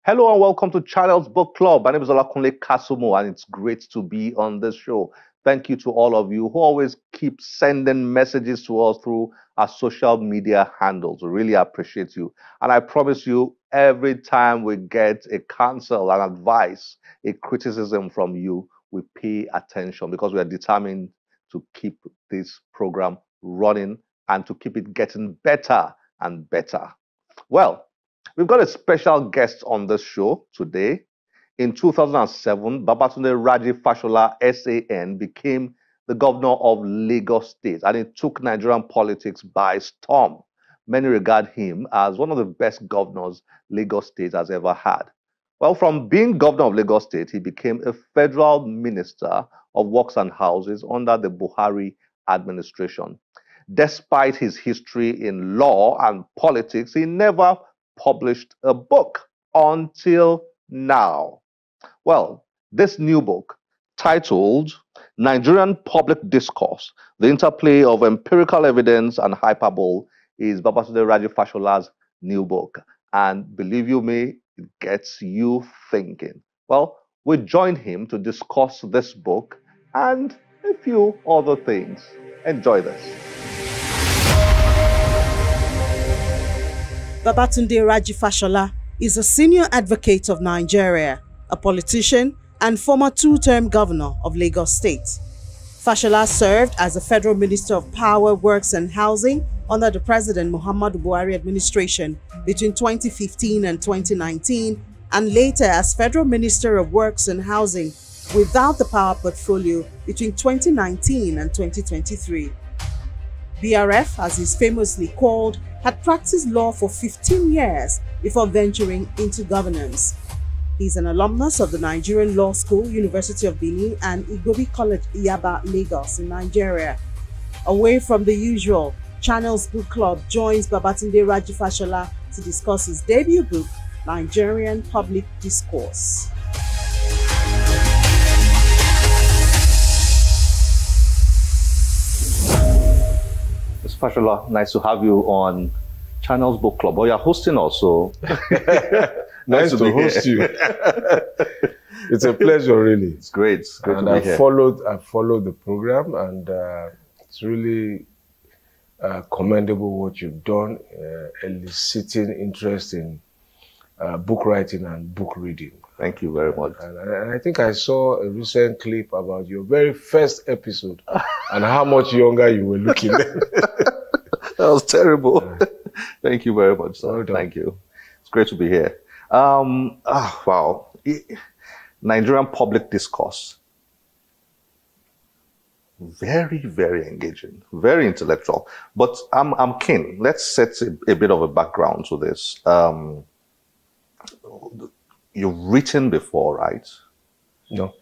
Hello and welcome to Channels Book Club. My name is Olakunle Kasumo and it's great to be on this show. Thank you to all of you who always keep sending messages to us through our social media handles. We really appreciate you. And I promise you, every time we get a counsel, an advice, a criticism from you, we pay attention because we are determined to keep this program running and to keep it getting better and better. Well, we've got a special guest on this show today. In 2007, Babatunde Raji Fashola, SAN, became the governor of Lagos State, and it took Nigerian politics by storm. Many regard him as one of the best governors Lagos State has ever had. Well, from being governor of Lagos State, he became a federal minister of works and houses under the Buhari administration. Despite his history in law and politics, he never published a book until now. Well, this new book, titled Nigerian Public Discourse, The Interplay of Empirical Evidence and Hyperbole, is Babatunde Raji Fashola's new book. And believe you me, it gets you thinking. Well, we joined him to discuss this book and a few other things. Enjoy this. Babatunde Raji Fashola is a senior advocate of Nigeria, a politician and former two-term governor of Lagos State. Fashola served as a Federal Minister of Power, Works and Housing under the President Muhammadu Buhari administration between 2015 and 2019, and later as Federal Minister of Works and Housing without the power portfolio between 2019 and 2023. BRF, as he's famously called, had practiced law for 15 years before venturing into governance. He's an alumnus of the Nigerian Law School, University of Benin, and Igobi College, Yaba, Lagos in Nigeria. Away from the usual, Channels Book Club joins Babatunde Raji Fashola to discuss his debut book, Nigerian Public Discourse. Ms. Fashola, nice to have you on Channels Book Club. Oh, you're hosting also. Nice to host you. It's a pleasure, really. It's great. It's great and to be here. I followed the program, and it's really commendable what you've done, eliciting interest in book writing and book reading. Thank you very much. And I think I saw a recent clip about your very first episode and how much younger you were looking. That was terrible. Thank you very much, sir. Well done. Thank you. It's great to be here. Wow. Nigerian public discourse. Very, very engaging, very intellectual. But I'm keen. Let's set a bit of a background to this. You've written before, right? No.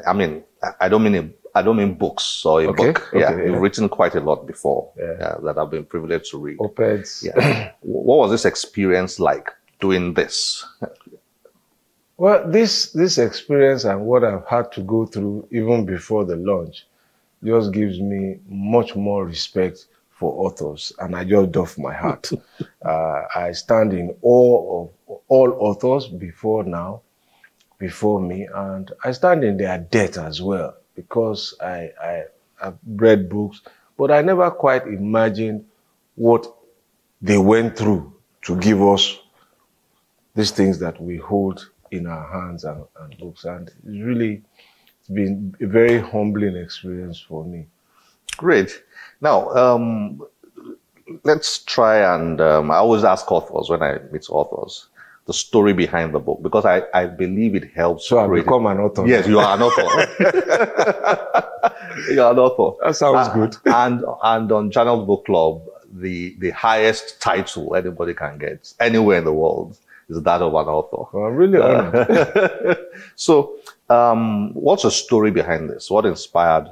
I mean, I don't mean books or a book. Yeah, you've written quite a lot before that I've been privileged to read. Op-eds. Yeah. What was this experience like doing this? Well, this experience and what I've had to go through even before the launch just gives me much more respect for authors, and I just doff my hat. I stand in awe of all authors before me, and I stand in their debt as well, because I've read books, but I never quite imagined what they went through to give us these things that we hold in our hands and books. And it's really been a very humbling experience for me. Great. Now, let's try and I always ask authors when I meet authors the story behind the book, because I believe it helps. So I've become an author. Yes, you are an author. You are an author. That sounds good. And on Channels Book Club, the highest title anybody can get anywhere in the world is that of an author. Well, I'm really honored. So, what's the story behind this? What inspired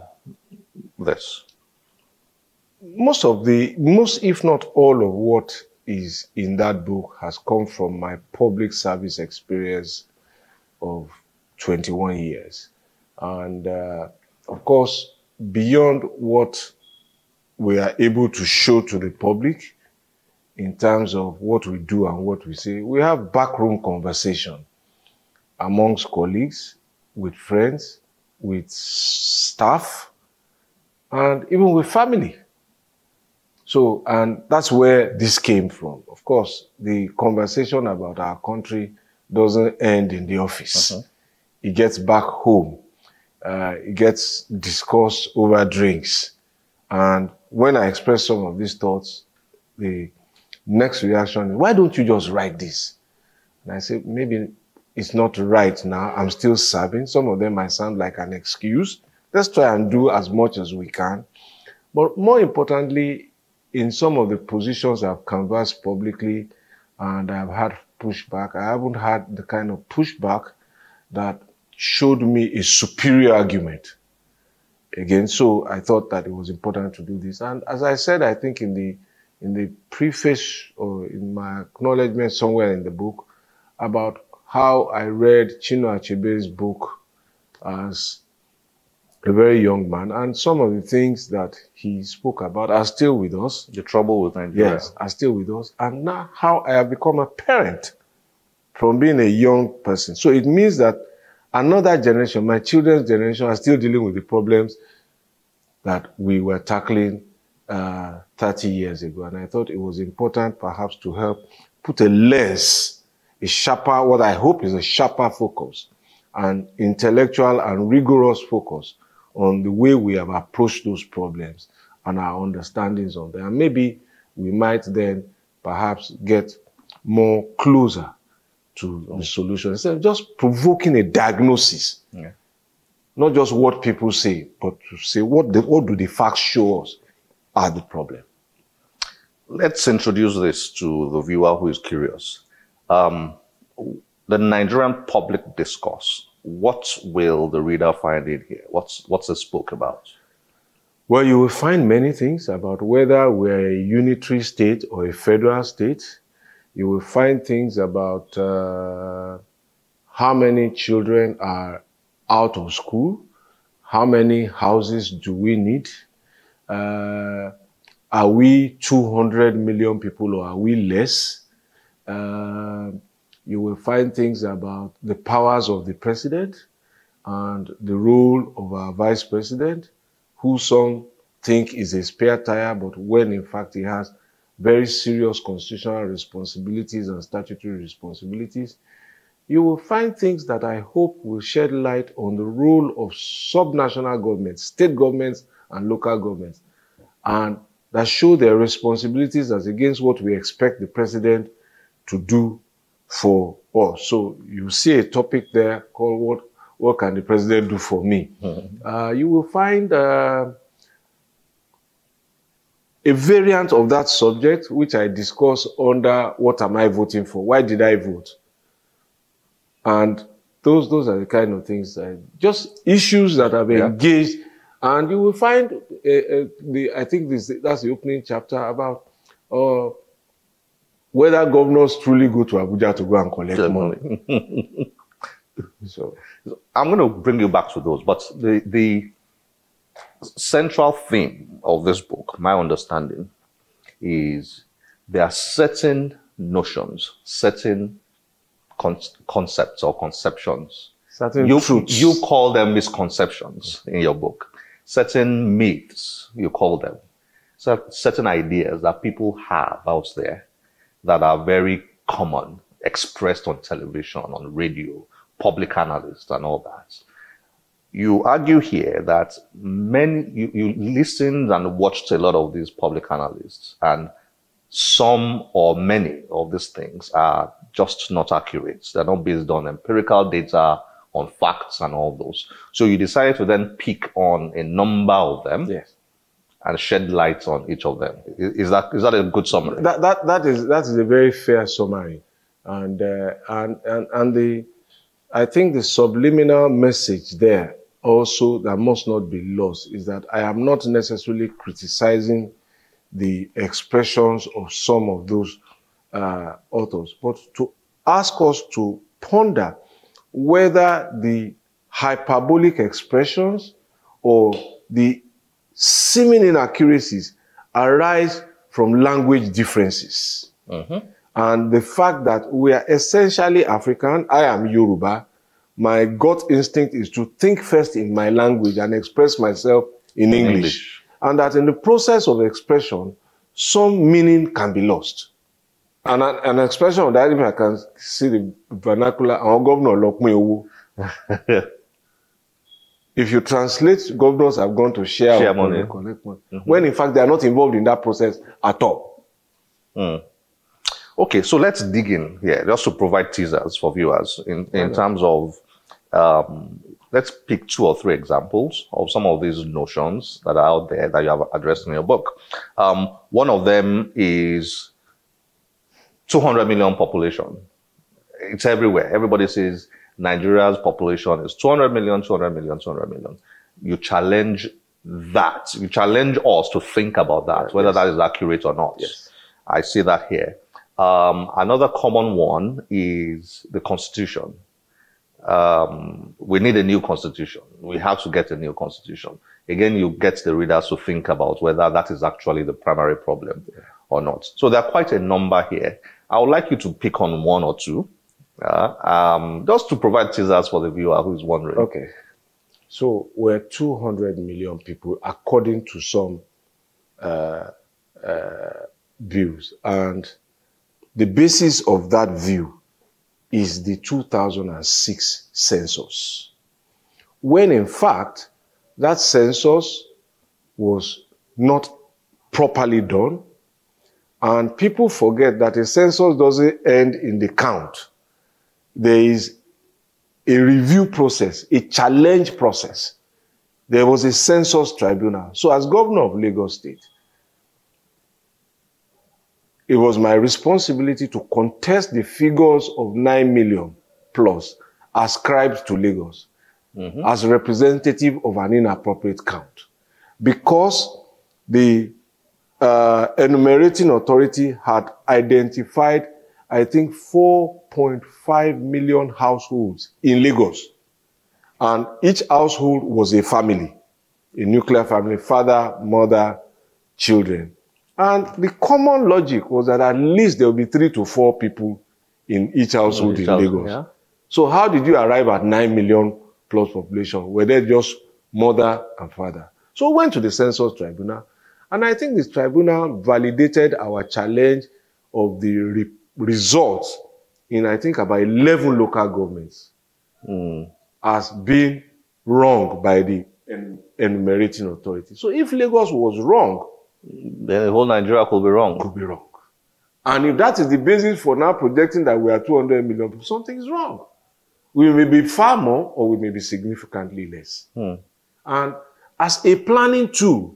this? Most, if not all of what is in that book has come from my public service experience of 21 years. And of course, beyond what we are able to show to the public in terms of what we do and what we say, we have backroom conversation amongst colleagues, with friends, with staff, and even with family. So, and that's where this came from. Of course, the conversation about our country doesn't end in the office. It gets back home. It gets discussed over drinks. And when I express some of these thoughts, the next reaction is, why don't you just write this? And I say, maybe it's not right now. I'm still serving. Some of them might sound like an excuse. Let's try and do as much as we can. But more importantly, in some of the positions I've canvassed publicly and I've had pushback, I haven't had the kind of pushback that showed me a superior argument. Again, so I thought that it was important to do this. And as I said, I think in the preface or in my acknowledgement somewhere in the book about how I read Chinua Achebe's book as a very young man, and some of the things that he spoke about are still with us. The trouble with Nigeria. Yes, are still with us. And now how I have become a parent from being a young person. So it means that another generation, my children's generation, are still dealing with the problems that we were tackling 30 years ago. And I thought it was important perhaps to help put a lens, a sharper, what I hope is a sharper focus, an intellectual and rigorous focus on the way we have approached those problems and our understandings of them. And maybe we might then perhaps get more closer to the solution instead of just provoking a diagnosis. Yeah. Not just what people say, but to say what do the facts show us are the problem. Let's introduce this to the viewer who is curious. The Nigerian public discourse. What will the reader find in here? What's this book about? Well, you will find many things about whether we're a unitary state or a federal state. You will find things about how many children are out of school, how many houses do we need, are we 200 million people or are we less? You will find things about the powers of the president and the role of our vice president, who some think is a spare tire, but when in fact he has very serious constitutional responsibilities and statutory responsibilities. You will find things that I hope will shed light on the role of subnational governments, state governments and local governments, and that show their responsibilities as against what we expect the president to do for us. So you see a topic there called what can the president do for me? You will find a variant of that subject, which I discuss under what am I voting for? Why did I vote? And those are the kind of things, just issues that have engaged. And you will find, I think that's the opening chapter about whether governors truly go to Abuja to go and collect money. So I'm going to bring you back to those, but the central theme of this book, my understanding, is there are certain notions, certain concepts or conceptions. Certain truths. You call them misconceptions in your book. Certain myths, you call them. Certain ideas that people have out there that are very common, expressed on television, on radio, public analysts and all that. You argue here that you listened and watched a lot of these public analysts, and some or many of these things are just not accurate. They're not based on empirical data, on facts and all those. So you decided to then pick on a number of them. Yes. And shed light on each of them. Is that a good summary? That is a very fair summary, and I think the subliminal message there also that must not be lost is that I am not necessarily criticizing the expressions of some of those authors, but to ask us to ponder whether the hyperbolic expressions or the seeming inaccuracies arise from language differences. And the fact that we are essentially African, I am Yoruba, my gut instinct is to think first in my language and express myself in English. And that in the process of expression, some meaning can be lost. And an expression of that, if I can see the vernacular, our governor lock me over. If you translate, governors have gone to share money, collect money, when in fact they are not involved in that process at all. Okay, so let's dig in here, just to provide teasers for viewers in terms of, let's pick 2 or 3 examples of some of these notions that are out there that you have addressed in your book. One of them is 200 million population. It's everywhere. Everybody says Nigeria's population is 200 million, 200 million, 200 million. You challenge that. You challenge us to think about that, whether that is accurate or not. Yes. I see that here. Another common one is the Constitution. We need a new Constitution. We have to get a new Constitution. Again, you get the readers to think about whether that is actually the primary problem or not. So there are quite a number here. I would like you to pick on 1 or 2. Just to provide teasers for the viewer who is wondering. Okay. So we're 200 million people according to some views. And the basis of that view is the 2006 census. When in fact, that census was not properly done. And people forget that a census doesn't end in the count. There is a review process, a challenge process. There was a census tribunal. So as governor of Lagos State, it was my responsibility to contest the figures of 9 million plus ascribed to Lagos as representative of an inappropriate count. Because the enumerating authority had identified, I think, 4.5 million households in Lagos. And each household was a family, a nuclear family, father, mother, children. And the common logic was that at least there will be 3 to 4 people in each household in Lagos. Yeah? So how did you arrive at 9 million plus population? Were they just mother and father? So we went to the census tribunal. And I think this tribunal validated our challenge of the results in, I think, about 11 local governments as being wrong by the enumerating authority. So if Lagos was wrong, then the whole Nigeria could be wrong. Could be wrong. And if that is the basis for now projecting that we are 200 million people, something is wrong. We may be far more or we may be significantly less. And as a planning tool,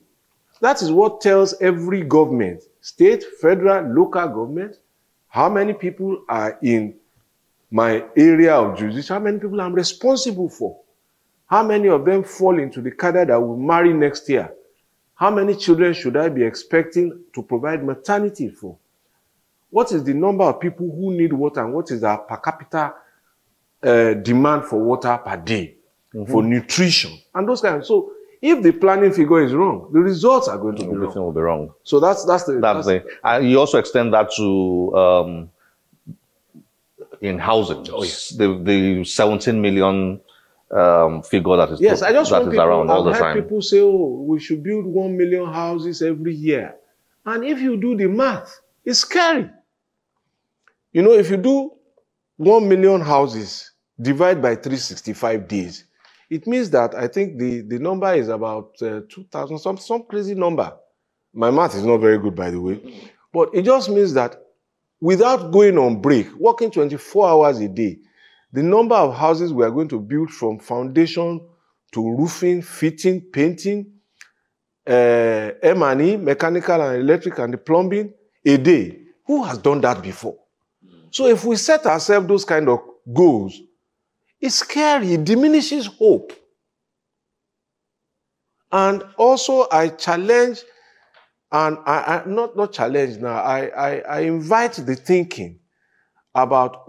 that is what tells every government, state, federal, local government, how many people are in my area of jurisdiction, how many people I'm responsible for, how many of them fall into the cadre that will marry next year, how many children should I be expecting to provide maternity for, what is the number of people who need water, and what is our per capita demand for water per day, for nutrition, and those kinds. So if the planning figure is wrong, the results are going to be wrong. Everything will be wrong. So that's the. And you also extend that to in housing. Oh, yes. The 17 million figure that is yes, I just want people, around all the time. I've heard people say, "Oh, we should build 1 million houses every year," and if you do the math, it's scary. You know, if you do 1 million houses divided by 365 days. It means that I think the number is about 2,000, some crazy number. My math is not very good, by the way. But it just means that without going on break, working 24 hours a day, the number of houses we are going to build from foundation to roofing, fitting, painting, M&E, mechanical and electric and the plumbing, a day. Who has done that before? So if we set ourselves those kind of goals, it's scary. It diminishes hope. And also, I challenge, and I not challenge now. I invite the thinking about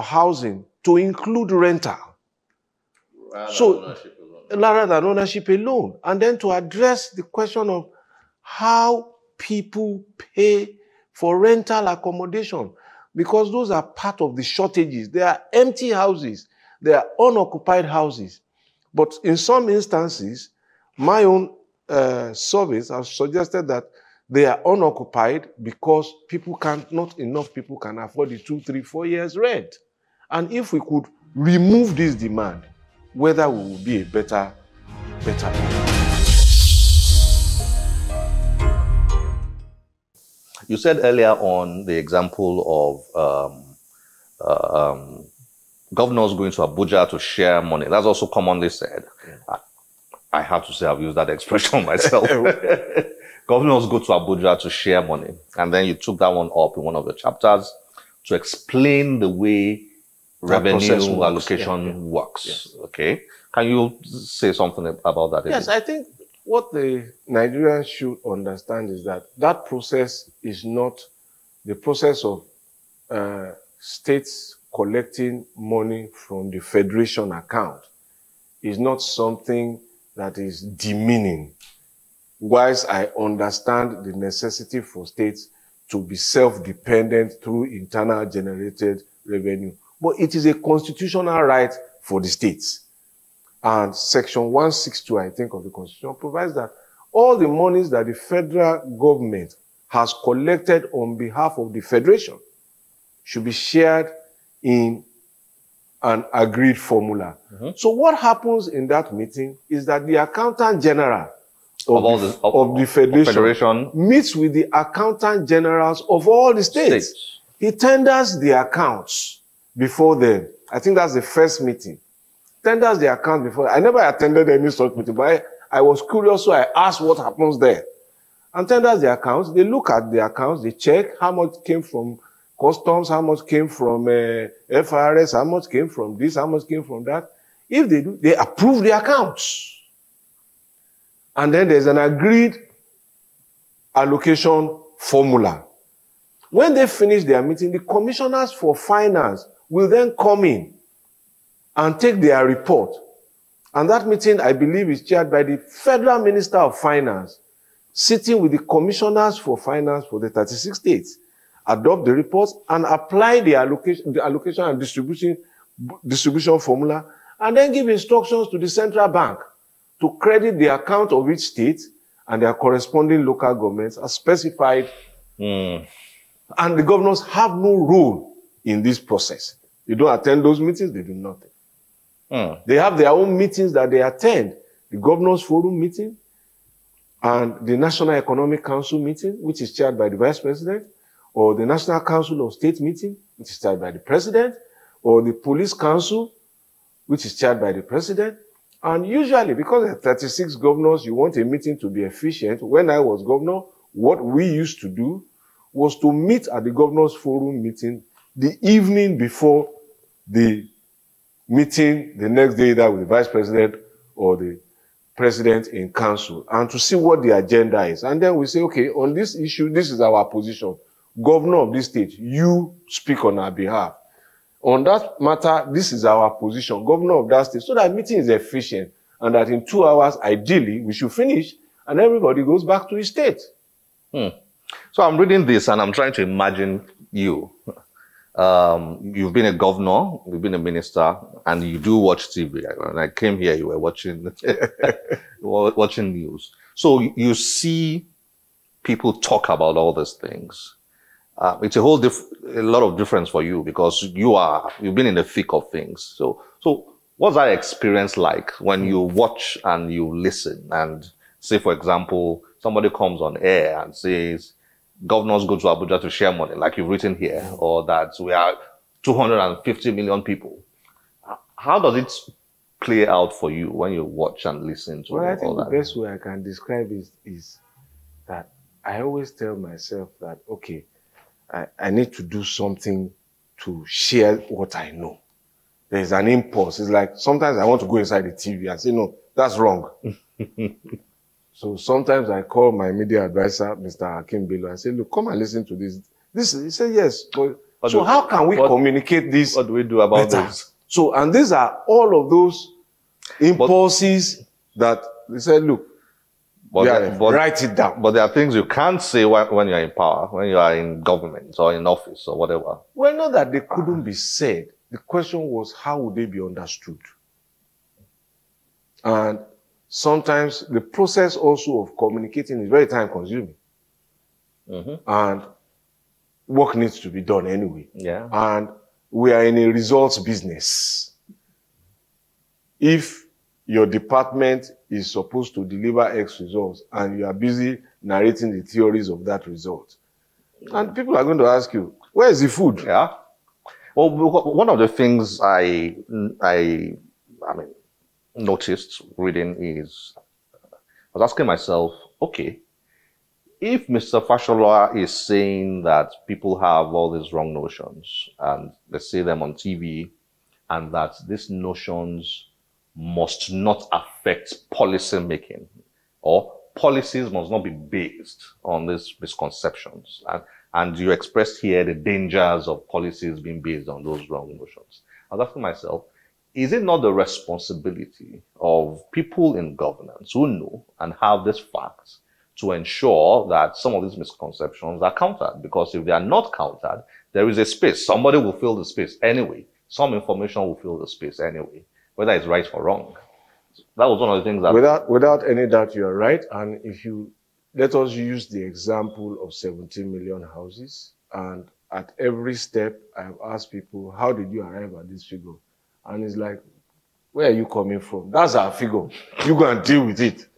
housing to include rental, rather than ownership alone, and then to address the question of how people pay for rental accommodation, because those are part of the shortages. There are empty houses They are unoccupied houses. But in some instances, my own surveys have suggested that they are unoccupied because not enough people can afford the 2, 3, 4 years rent. And if we could remove this demand, whether we will be a better. You said earlier on the example of governors going to Abuja to share money. That's also commonly said. Yeah. I have to say I've used that expression myself. Governors go to Abuja to share money. And then you took that one up in one of the chapters to explain the way revenue allocation works. Yes. Okay. Can you say something about that? Yes, I think what the Nigerians should understand is that that process is not the process of states collecting money from the federation account. Is not something that is demeaning. Whilst I understand the necessity for states to be self-dependent through internal generated revenue, but it is a constitutional right for the states. And Section 162, I think, of the Constitution provides that all the monies that the federal government has collected on behalf of the federation should be shared in an agreed formula. Mm-hmm. So what happens in that meeting is that the accountant general of the federation meets with the accountant generals of all the states. He tenders the accounts before them. I think that's the first meeting. Tenders the account before. I never attended any such meeting, but I was curious, so I asked what happens there. And tenders the accounts. They look at the accounts, they check how much came from customs, how much came from FRS, how much came from this, how much came from that. If they do, they approve the accounts. And then there's an agreed allocation formula. When they finish their meeting, the commissioners for finance will then come in and take their report. And that meeting, I believe, is chaired by the Federal Minister of Finance, sitting with the commissioners for finance for the 36 states, adopt the reports and apply the allocation and distribution formula, and then give instructions to the central bank to credit the account of each state and their corresponding local governments as specified. And the governors have no role in this process. They don't attend those meetings, they do nothing. They have their own meetings that they attend. The Governors Forum meeting and the National Economic Council meeting, which is chaired by the Vice President, or the National Council of State meeting, which is chaired by the President, or the Police Council, which is chaired by the President. And usually, because there are 36 governors, you want a meeting to be efficient. When I was governor, what we used to do was to meet at the Governors Forum meeting the evening before the meeting the next day, either with the Vice President or the President in Council, and to see what the agenda is. And then we say, okay, on this issue, this is our position. Governor of this state, you speak on our behalf. On that matter, this is our position. Governor of that state, so that meeting is efficient, and that in 2 hours, ideally, we should finish, and everybody goes back to his state. So I'm reading this, and I'm trying to imagine you. You've been a governor, you've been a minister, and you do watch TV. When I came here, you were watching, watching news. So you see people talk about all these things. It's a lot of difference for you because you've been in the thick of things. So what's that experience like when you watch and you listen and say, for example, somebody comes on air and says, governors go to Abuja to share money, like you've written here, or that we are 250 million people. How does it play out for you when you watch and listen to all that? Well, I think the best way I can describe it is that I always tell myself that, okay, I need to do something to share what I know. There's an impulse. It's like sometimes I want to go inside the TV and say, no, that's wrong. So sometimes I call my media advisor, Mr. Hakim Bello, and say, look, come and listen to this. He said, yes. But so how can we communicate this? What do we do about this? So, and these are all of those impulses that they said, look, write it down. But there are things you can't say when you're in power, when you are in government or in office or whatever. Well, not that they couldn't be said, The question was, how would they be understood? And sometimes the process also of communicating is very time consuming. And work needs to be done anyway. Yeah. And we are in a results business. If your department is supposed to deliver X results and you are busy narrating the theories of that result, and people are going to ask you, where is the food? Yeah. Well, one of the things I mean, noticed reading is, I was asking myself, okay, if Mr. Fashola is saying that people have all these wrong notions and they say them on TV, and that these notions must not affect policy making, or policies must not be based on these misconceptions, and you expressed here the dangers of policies being based on those wrong notions. I was asking myself, is it not the responsibility of people in governance who know and have these facts to ensure that some of these misconceptions are countered? Because if they are not countered, there is a space. Somebody will fill the space anyway. Some information will fill the space anyway, whether it's right or wrong. That was one of the things that... Without any doubt, you are right. And if you let us use the example of 17 million houses, and at every step, I have asked people, how did you arrive at this figure? And it's like, where are you coming from? That's our figure. You go and deal with it.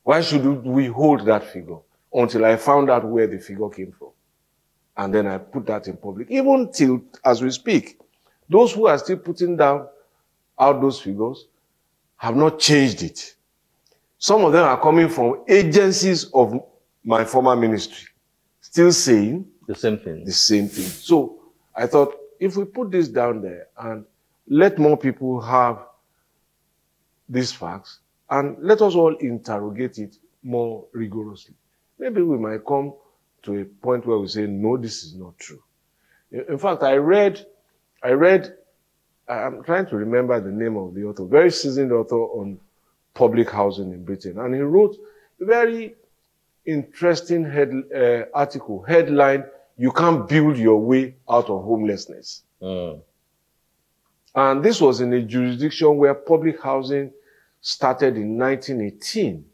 Why should we hold that figure? Until I found out where the figure came from. And then I put that in public. Even till, as we speak, those who are still putting down out those figures have not changed it. Some of them are coming from agencies of my former ministry, still saying the same thing. The same thing. So I thought, if we put this down there and let more people have these facts, and let us all interrogate it more rigorously, maybe we might come to a point where we say, no, this is not true. In fact, I'm trying to remember the name of the author, very seasoned author on public housing in Britain. And he wrote a very interesting article, headline, "You Can't Build Your Way Out of Homelessness." And this was in a jurisdiction where public housing started in 1918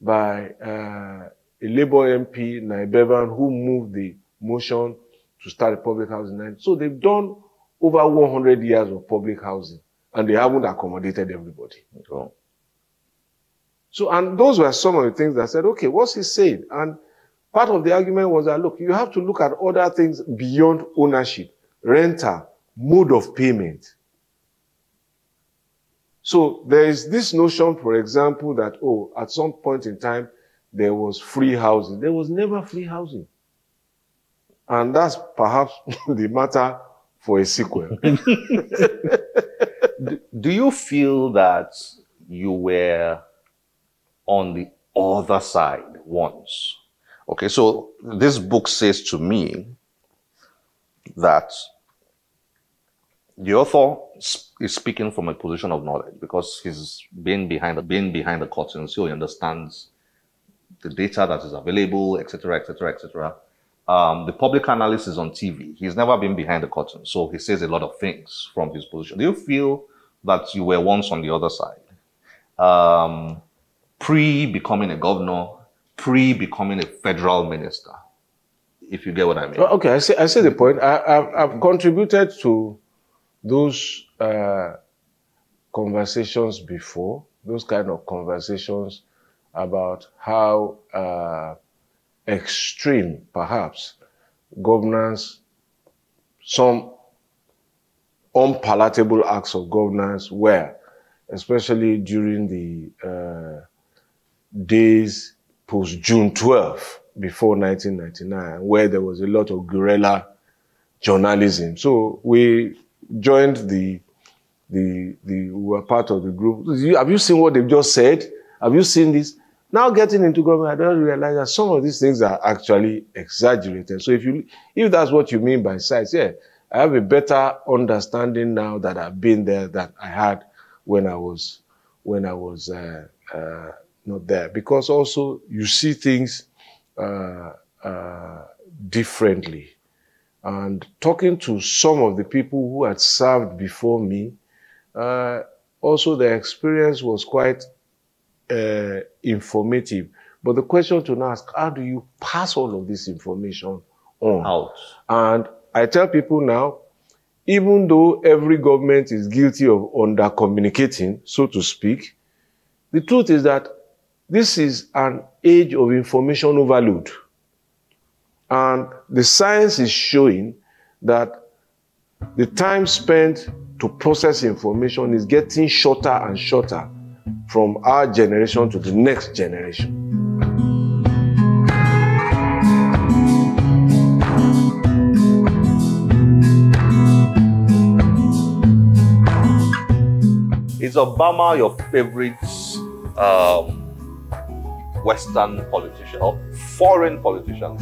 by a Labour MP, Nigerian, who moved the motion to start a public housing. So they've done over 100 years of public housing, and they haven't accommodated everybody. Oh. So, and those were some of the things that I said, okay, what's he saying? And part of the argument was that, look, you have to look at other things beyond ownership, rental, mode of payment. So there is this notion, for example, that, oh, at some point in time, there was free housing. There was never free housing. And that's perhaps the matter for a sequel. Do you feel that you were on the other side once? Okay, so this book says to me that the author is speaking from a position of knowledge because he's been behind the curtain, so he understands the data that is available, etc., etc., etc. The public analysis on TV, he's never been behind the curtain, so he says a lot of things from his position. Do you feel that you were once on the other side? Pre-becoming a governor, pre-becoming a federal minister, if you get what I mean. Okay, I see the point. I've contributed to those conversations before, those kind of conversations about how extreme, perhaps, governance, some unpalatable acts of governance were, especially during the days post-June 12, before 1999, where there was a lot of guerrilla journalism. So we joined we were part of the group. Have you seen what they've just said? Have you seen this? Now getting into government, I don't realize that some of these things are actually exaggerated. So if that's what you mean by size, yeah, I have a better understanding now that I've been there than I had when I was not there. Because also you see things differently. And talking to some of the people who had served before me, also the experience was quite informative. But the question to now ask, how do you pass all of this information on? Out. And I tell people now, even though every government is guilty of under-communicating, so to speak, the truth is that this is an age of information overload. And the science is showing that the time spent to process information is getting shorter and shorter from our generation to the next generation. Is Obama your favorite Western politician or foreign politician?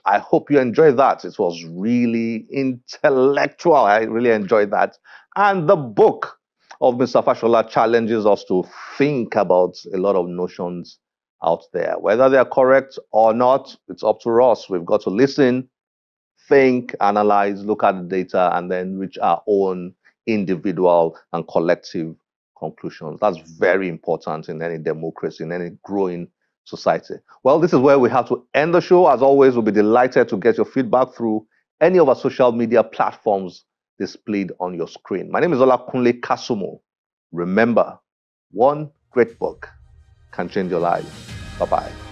I hope you enjoyed that. It was really intellectual. I really enjoyed that. And the book of Mr. Fashola challenges us to think about a lot of notions out there. Whether they're correct or not, it's up to us. We've got to listen, think, analyze, look at the data, and then reach our own individual and collective conclusions. That's very important in any democracy, in any growing society. Well, this is where we have to end the show. As always, we'll be delighted to get your feedback through any of our social media platforms displayed on your screen. My name is Olakunle Kasumo. Remember, one great book can change your life. Bye-bye.